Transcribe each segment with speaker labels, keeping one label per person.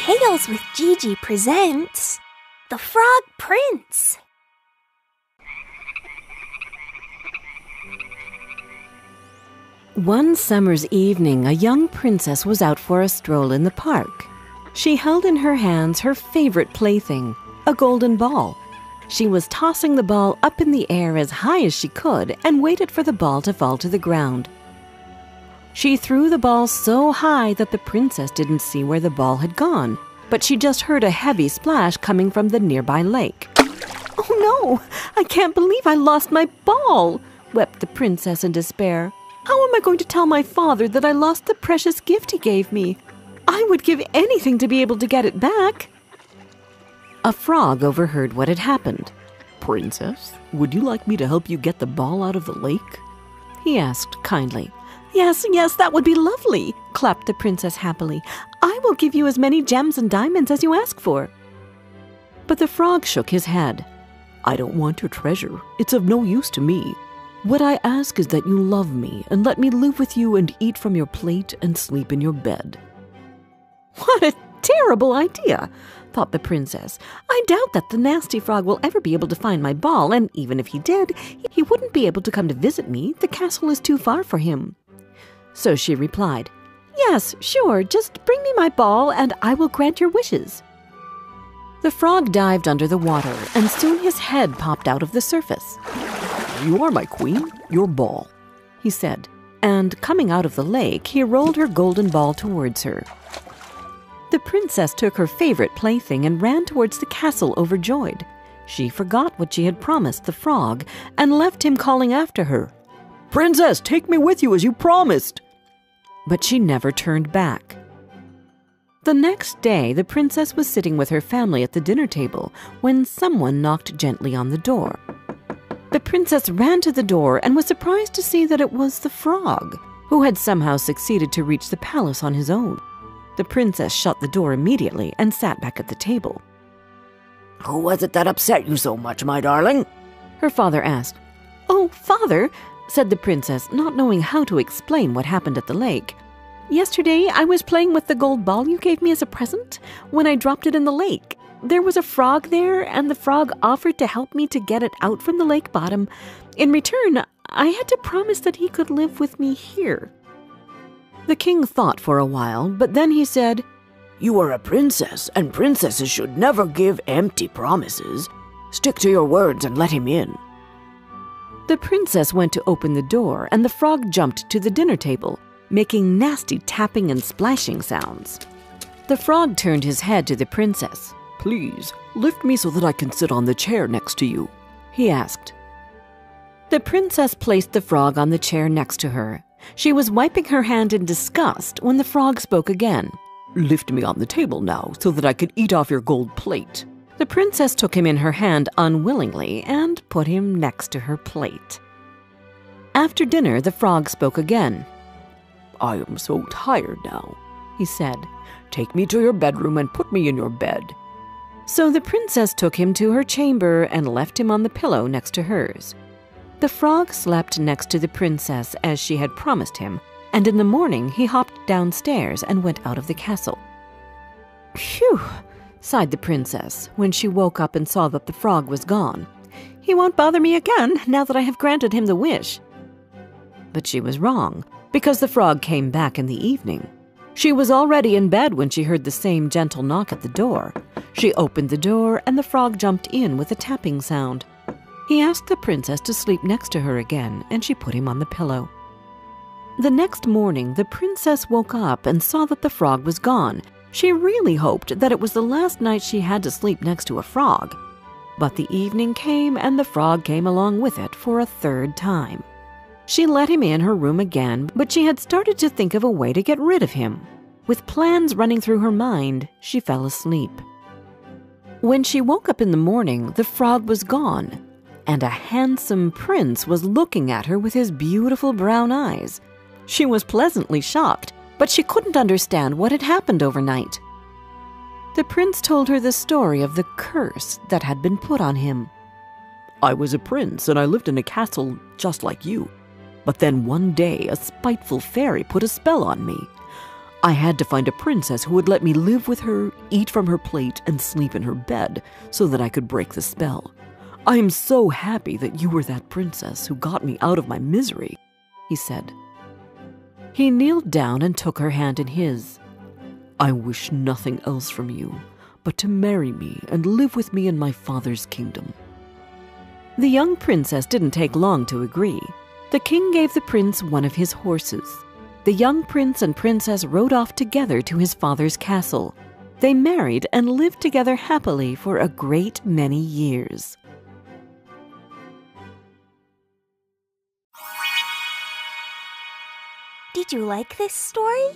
Speaker 1: Tales with Gigi presents The Frog Prince.
Speaker 2: One summer's evening, a young princess was out for a stroll in the park. She held in her hands her favorite plaything, a golden ball. She was tossing the ball up in the air as high as she could and waited for the ball to fall to the ground. She threw the ball so high that the princess didn't see where the ball had gone, but she just heard a heavy splash coming from the nearby lake. "Oh no, I can't believe I lost my ball," wept the princess in despair. "How am I going to tell my father that I lost the precious gift he gave me? I would give anything to be able to get it back." A frog overheard what had happened.
Speaker 3: "Princess, would you like me to help you get the ball out of the lake?"
Speaker 2: he asked kindly. Yes, that would be lovely," clapped the princess happily. "I will give you as many gems and diamonds as you ask for." But the frog shook his head.
Speaker 3: "I don't want your treasure. It's of no use to me. What I ask is that you love me and let me live with you and eat from your plate and sleep in your bed."
Speaker 2: "What a terrible idea," thought the princess. "I doubt that the nasty frog will ever be able to find my ball, and even if he did, he wouldn't be able to come to visit me. The castle is too far for him." So she replied, "Yes, sure, just bring me my ball and I will grant your wishes." The frog dived under the water and soon his head popped out of the surface.
Speaker 3: "You are my queen, your ball,"
Speaker 2: he said, and coming out of the lake, he rolled her golden ball towards her. The princess took her favorite plaything and ran towards the castle overjoyed. She forgot what she had promised the frog and left him calling after her,
Speaker 3: "Princess, take me with you as you promised."
Speaker 2: But she never turned back. The next day, the princess was sitting with her family at the dinner table when someone knocked gently on the door. The princess ran to the door and was surprised to see that it was the frog, who had somehow succeeded to reach the palace on his own. The princess shut the door immediately and sat back at the table.
Speaker 4: "Who was it that upset you so much, my darling?"
Speaker 2: Her father asked. "Oh, father," said the princess, not knowing how to explain what happened at the lake. "Yesterday I was playing with the gold ball you gave me as a present when I dropped it in the lake. There was a frog there, and the frog offered to help me to get it out from the lake bottom. In return, I had to promise that he could live with me here." The king thought for a while, but then he said,
Speaker 4: "You are a princess, and princesses should never give empty promises. Stick to your words and let him in."
Speaker 2: The princess went to open the door, and the frog jumped to the dinner table, making nasty tapping and splashing sounds. The frog turned his head to the princess.
Speaker 3: "Please, lift me so that I can sit on the chair next to you,"
Speaker 2: he asked. The princess placed the frog on the chair next to her. She was wiping her hand in disgust when the frog spoke again.
Speaker 3: "Lift me on the table now so that I can eat off your gold plate."
Speaker 2: The princess took him in her hand unwillingly and put him next to her plate. After dinner, the frog spoke again.
Speaker 3: "I am so tired now,"
Speaker 2: he said.
Speaker 3: "Take me to your bedroom and put me in your bed."
Speaker 2: So the princess took him to her chamber and left him on the pillow next to hers. The frog slept next to the princess as she had promised him, and in the morning he hopped downstairs and went out of the castle. "Phew!" sighed the princess when she woke up and saw that the frog was gone. "He won't bother me again now that I have granted him the wish." But she was wrong, because the frog came back in the evening. She was already in bed when she heard the same gentle knock at the door. She opened the door and the frog jumped in with a tapping sound. He asked the princess to sleep next to her again, and she put him on the pillow. The next morning, the princess woke up and saw that the frog was gone. She really hoped that it was the last night she had to sleep next to a frog. But the evening came and the frog came along with it for a third time. She let him in her room again, but she had started to think of a way to get rid of him. With plans running through her mind, she fell asleep. When she woke up in the morning, the frog was gone, and a handsome prince was looking at her with his beautiful brown eyes. She was pleasantly shocked, but she couldn't understand what had happened overnight. The prince told her the story of the curse that had been put on him.
Speaker 3: "I was a prince and I lived in a castle just like you. But then one day a spiteful fairy put a spell on me. I had to find a princess who would let me live with her, eat from her plate, and sleep in her bed so that I could break the spell. I am so happy that you were that princess who got me out of my misery," he said.
Speaker 2: He kneeled down and took her hand in his.
Speaker 3: "I wish nothing else from you but to marry me and live with me in my father's kingdom."
Speaker 2: The young princess didn't take long to agree. The king gave the prince one of his horses. The young prince and princess rode off together to his father's castle. They married and lived together happily for a great many years.
Speaker 1: Did you like this story?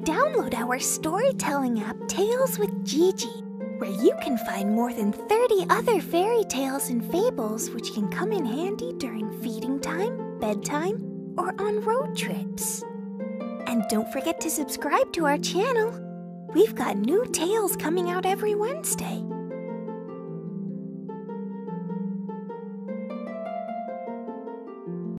Speaker 1: Download our storytelling app, Tales with Gigi, where you can find more than 30 other fairy tales and fables which can come in handy during feeding time, bedtime, or on road trips. And don't forget to subscribe to our channel. We've got new tales coming out every Wednesday.